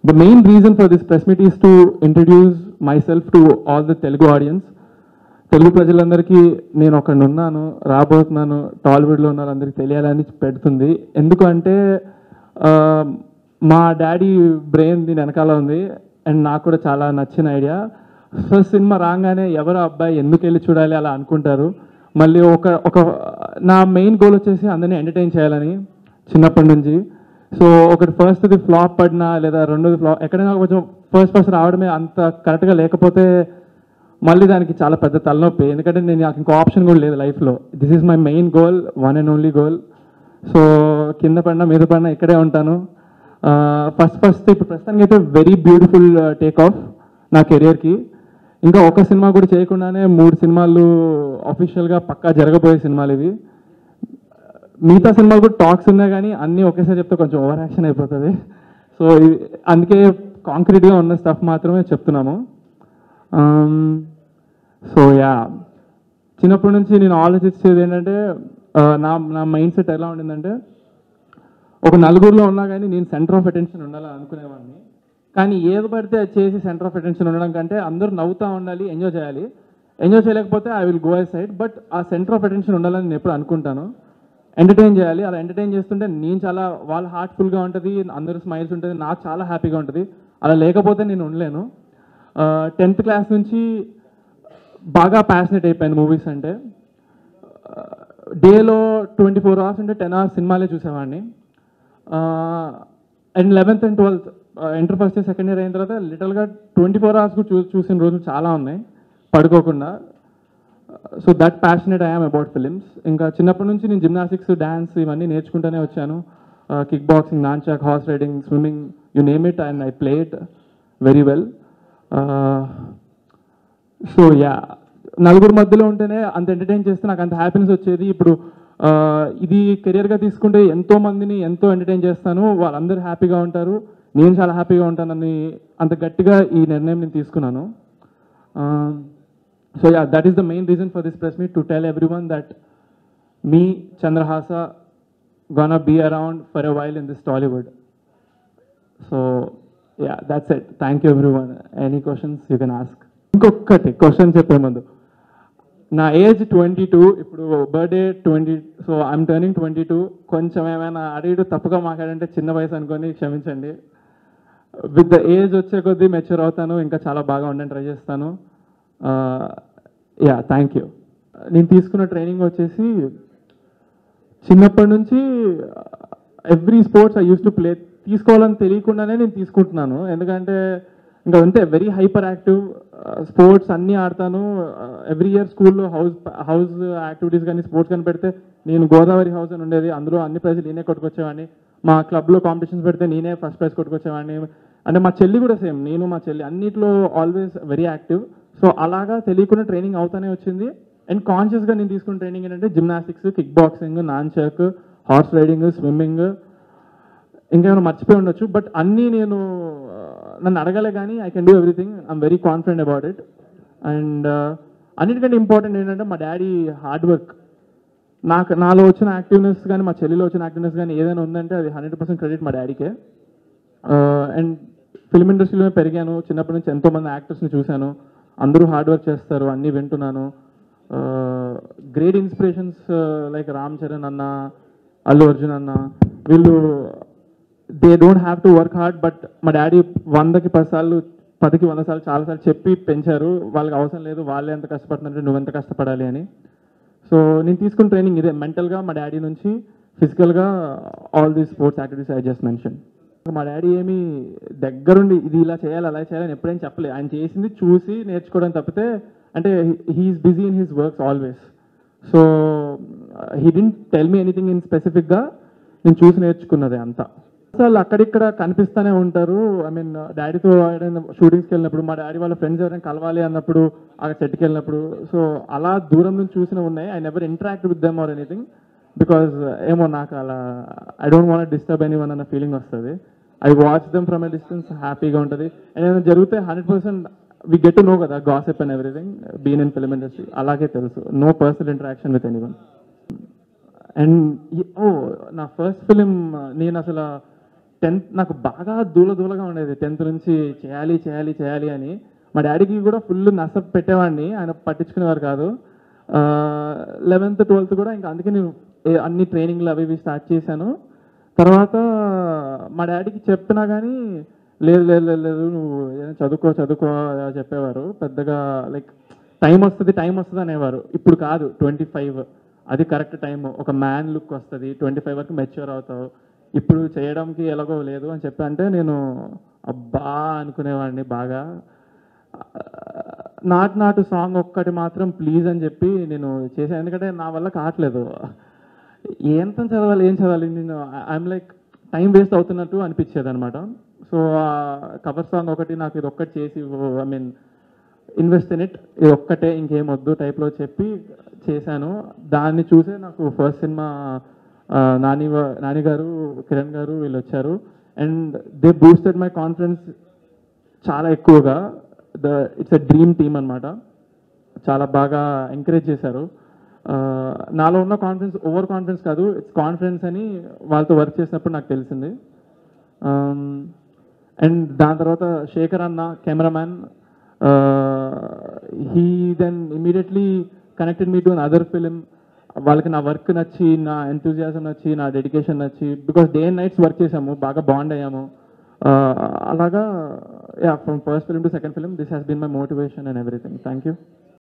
The main reason for this press meet is to introduce myself to all the Telugu audience. Telugu ప్రజలందరికీ నేను ఒకడిని ఉన్నాను, రాబోతున్నాను, టాలీవుడ్లో ఉన్న అందరికీ తెలియాలని పెడుతుంది. ఎందుకు అంటే మా డాడీ బ్రెయిన్ దీని వెనకాల ఉంది అండ్ నాకు కూడా చాలా నచ్చిన ఐడియా. ఫస్ట్ సినిమా రాగానే ఎవరు అబ్బాయి ఎందుకు వెళ్ళి చూడాలి అలా అనుకుంటారు. మళ్ళీ ఒక నా మెయిన్ గోల్ వచ్చేసి అందరినీ ఎంటర్టైన్ చేయాలని చిన్నప్పటి నుంచి. సో ఒకటి ఫస్ట్ది ఫ్లాప్ పడినా లేదా రెండోది ఫ్లాప్ ఎక్కడైనా కొంచెం ఫస్ట్ రావడమే అంత కరెక్ట్గా లేకపోతే మళ్ళీ దానికి చాలా పెద్ద తలనొప్పి. ఎందుకంటే నేను నాకు ఇంకో ఆప్షన్ కూడా లేదు లైఫ్లో. This is my main goal, one and only goal. So కింద పడినా మీద పడినా ఇక్కడే ఉంటాను. ఫస్ట్ ఇప్పుడు ప్రస్తుతానికి అయితే వెరీ బ్యూటిఫుల్ టేక్ ఆఫ్ నా కెరియర్కి. ఇంకా ఒక సినిమా కూడా చేయకుండానే 3 సినిమాలు అఫీషియల్గా పక్కా జరగబోయే సినిమాలు ఇవి. మిగతా సినిమాలు కూడా టాక్స్ ఉన్నాయి కానీ అన్నీ ఒకేసారి చెప్తే కొంచెం ఓవర్ యాక్షన్ అయిపోతుంది. సో అందుకే కాంక్రీట్గా ఉన్న స్టఫ్ మాత్రమే చెప్తున్నాము. సో చిన్నప్పటి నుంచి నేను ఆలోచించేది ఏంటంటే నా మైండ్ సెట్ ఎలా ఉండిందంటే ఒక నలుగురిలో ఉన్నా కానీ నేను సెంటర్ ఆఫ్ అటెన్షన్ ఉండాలని అనుకునేవాడిని. కానీ ఏది పడితే చేసి సెంటర్ ఆఫ్ అటెన్షన్ ఉండడం కంటే అందరూ నవ్వుతూ ఉండాలి, ఎంజాయ్ చేయాలి. ఎంజాయ్ చేయలేకపోతే I will go I side. But ఆ సెంటర్ ఆఫ్ అటెన్షన్ ఉండాలని నేను ఎప్పుడు అనుకుంటాను. ఎంటర్టైన్ చేయాలి. అలా ఎంటర్టైన్ చేస్తుంటే నేను చాలా వాళ్ళ హార్ట్ఫుల్గా ఉంటుంది, అందరూ స్మైల్స్ ఉంటుంది, నాకు చాలా హ్యాపీగా ఉంటుంది. అలా లేకపోతే నేను ఉండలేను. 10th క్లాస్ నుంచి బాగా ప్యాషనెట్ అయిపోయాను మూవీస్ అంటే. డేలో 24 అవర్స్ అంటే 10 అవర్స్ సినిమాలే చూసేవాడిని. And 11th and 12th inter first year second year అయిన తర్వాత లిటల్గా 24 అవర్స్ కూడా చూసిన రోజులు చాలా ఉన్నాయి పడుకోకుండా. So that passionate I'm about films. ఇంకా చిన్నప్పటి నుంచి నేను జిమ్నాస్టిక్స్, డ్యాన్స్ ఇవన్నీ నేర్చుకుంటూనే వచ్చాను. Kick boxing, nunchuck, horse riding, swimming, you name it and I play it very well. So నలుగురు మధ్యలో ఉంటేనే అంత ఎంటర్టైన్ చేస్తే నాకు అంత హ్యాపీనెస్ వచ్చేది. ఇప్పుడు ఇది కెరియర్గా తీసుకుంటే ఎంతో మందిని ఎంతో ఎంటర్టైన్ చేస్తాను, వాళ్ళందరూ హ్యాపీగా ఉంటారు, నేను చాలా హ్యాపీగా ఉంటానని అంత గట్టిగా ఈ నిర్ణయం నేను తీసుకున్నాను. So that is the main reason for this press meet, to tell everyone that me Chandrahasa gonna be around for a while in this Tollywood. So that's it. Thank you everyone. Any questions you can ask. ఇంకొకటి question చెప్పే ముందు, నా age 22, ఇప్పుడు birthday 20. So I'm turning 22. కొంచెం ఏమైనా అడిగి తప్పుగా మాట్లాడంటే చిన్న వయసు అనుకొని క్షమించండి. విత్ ద ఏజ్ వచ్చే కొద్దీ మెచ్యూర్ అవుతాను, ఇంకా చాలా బాగా ఉండని ట్రై చేస్తాను. Thank you. నేను తీసుకున్న ట్రైనింగ్ వచ్చేసి చిన్నప్పటి నుంచి every sports I use to play. తీసుకోవాలని తెలియకుండానే నేను తీసుకుంటున్నాను. ఎందుకంటే ఇంకా అంతే వెరీ హైపర్ యాక్టివ్. స్పోర్ట్స్ అన్నీ ఆడతాను. ఎవ్రీ ఇయర్ స్కూల్లో హౌస్ యాక్టివిటీస్ కానీ స్పోర్ట్స్ కానీ పెడితే నేను గోదావరి హౌస్ అని ఉండేది, అందులో అన్ని ప్రైజ్లు నేనే కొట్టుకొచ్చేవాడిని. మా క్లబ్లో కాంపిటీషన్స్ పెడితే నేనే ఫస్ట్ ప్రైజ్ కొట్టుకొచ్చేవాడిని. అంటే మా చెల్లి కూడా సేమ్, నేను మా చెల్లి అన్నిట్లో ఆల్వేస్ వెరీ యాక్టివ్. సో అలాగా తెలియకుండా ట్రైనింగ్ అవుతానే వచ్చింది. అండ్ కాన్షియస్గా నేను తీసుకున్న ట్రైనింగ్ ఏంటంటే gymnastics, kick boxing, nunchuck, horse riding, swimming, ఇంకేమైనా మర్చిపోయి ఉండొచ్చు. బట్ అన్నీ నేను నన్ను అడగలే కానీ I can do everything. I'm very confident about it. And అన్నిటికంటే ఇంపార్టెంట్ ఏంటంటే మా డాడీ హార్డ్ వర్క్. నాలో వచ్చిన యాక్టివ్నెస్ కానీ మా చెల్లిలో వచ్చిన యాక్టివ్నెస్ కానీ ఏదైనా ఉందంటే అది 100% క్రెడిట్ మా డాడీకే. అండ్ ఫిల్మ్ ఇండస్ట్రీలో పెరిగాను. చిన్నప్పటి నుంచి ఎంతోమంది యాక్టర్స్ని చూశాను, అందరూ హార్డ్ వర్క్ చేస్తారు, అన్నీ వింటున్నాను. Great inspirations like Ram Charan అన్న, అల్లు అర్జున్ అన్న, వీళ్ళు they don't have to work hard. But మా డాడీ 100కి 10 సార్లు 10కి 100 సార్లు చాలాసార్లు చెప్పి పెంచారు. వాళ్ళకి అవసరం లేదు, వాళ్ళే ఎంత కష్టపడుతుందంటే నువ్వెంత కష్టపడాలి అని. సో నేను తీసుకున్న ట్రైనింగ్ ఇదే, మెంటల్గా మా డాడీ నుంచి, ఫిజికల్గా all these sports activities I just mention. మా డాడీ ఏమి దగ్గరుండి ఇది ఇలా చేయాలి అలా చేయాలని ఎప్పుడైనా చెప్పలేదు. ఆయన చేసింది చూసి నేర్చుకోవడం తప్పితే, అంటే he is busy in his works always. So he didn't tell me anything in స్పెసిఫిక్గా, నేను చూసి నేర్చుకున్నదే అంతా. అసలు అక్కడిక్కడ కనిపిస్తూనే ఉంటారు. ఐ మీన్ డాడీతో షూటింగ్స్కి వెళ్ళినప్పుడు, మా డాడీ వాళ్ళ ఫ్రెండ్స్ ఎవరైనా కలవాలి అన్నప్పుడు, ఆ సెట్కి వెళ్ళినప్పుడు, సో అలా దూరం నుంచి చూసినవి ఉన్నాయి. I never interact with them or anything, because ఏమో నాకు అలా I don't want disturb anyone అన్న ఫీలింగ్ వస్తుంది. I watch them from a distance, హ్యాపీగా ఉంటుంది. అండ్ ఏదైనా జరిగితే 100% వి గెట్ టు నో కదా, gossip and everything, been in film industry, అలాగే తెలుసు. No personal interaction with anyone. And నా ఫస్ట్ ఫిలిం నేను అసలు 10th నాకు బాగా దూలగా ఉండేది 10th నుంచి చేయాలి చేయాలి చేయాలి అని. మా డాడీకి కూడా ఫుల్ నస పెట్టేవాడిని, ఆయన పట్టించుకునేవారు కాదు. 11th 12th కూడా ఇంకా అందుకే నేను అన్ని ట్రైనింగ్లు అవి ఇవి స్టార్ట్ చేశాను. తర్వాత మా డాడీకి చెప్పినా కానీ లేదు లేదు లేదు లేదు నువ్వు చదువుకో చదువుకో చెప్పేవారు. పెద్దగా లైక్ టైం వస్తుంది అనేవారు. ఇప్పుడు కాదు 25 అది కరెక్ట్ టైం, ఒక మ్యాన్ లుక్ వస్తుంది, 25 వరకు మెచ్యూర్ అవుతావు, ఇప్పుడు చేయడానికి ఎలాగో లేదు అని చెప్పి అంటే నేను అబ్బా అనుకునేవాడిని బాగా. నాటు సాంగ్ ఒక్కటి మాత్రం ప్లీజ్ అని చెప్పి నేను చేశాను, ఎందుకంటే నా వల్ల కావట్లేదు. ఎంత చదవాలి ఏం చదవాలి, నేను ఐఎమ్ లైక్ టైం వేస్ట్ అవుతున్నట్టు అనిపించేది అనమాట. సో కవర్ సాంగ్ ఒకటి నాకు ఇది ఒక్కటి చేసి I mean invest in it, ఇది ఒక్కటే ఇంకేం వద్దు టైప్లో చెప్పి చేశాను. దాన్ని చూసే నాకు ఫస్ట్ సినిమా నాని గారు కిరణ్ గారు వీళ్ళు వచ్చారు and they boosted my confidence చాలా ఎక్కువగా. ఇట్స్ ఎ డ్రీమ్ టీమ్ అనమాట, చాలా బాగా ఎంకరేజ్ చేశారు. నాలో ఉన్న కాన్ఫిడెన్స్ ఓవర్ కాన్ఫిడెన్స్ కాదు, ఇట్స్ కాన్ఫిడెన్స్ అని వాళ్ళతో వర్క్ చేసినప్పుడు నాకు తెలిసింది. అండ్ దాని తర్వాత శేఖర్ అన్న cameraman, he then immediately connected me to an other film. వాళ్ళకి నా వర్క్ నచ్చి, నా ఎంతూజియాజం నచ్చి, నా డెడికేషన్ నచ్చి, because day and nights work చేసాము, బాగా బాండ్ అయ్యాము. అలాగా from first film to second film this has been my motivation and everything. Thank you.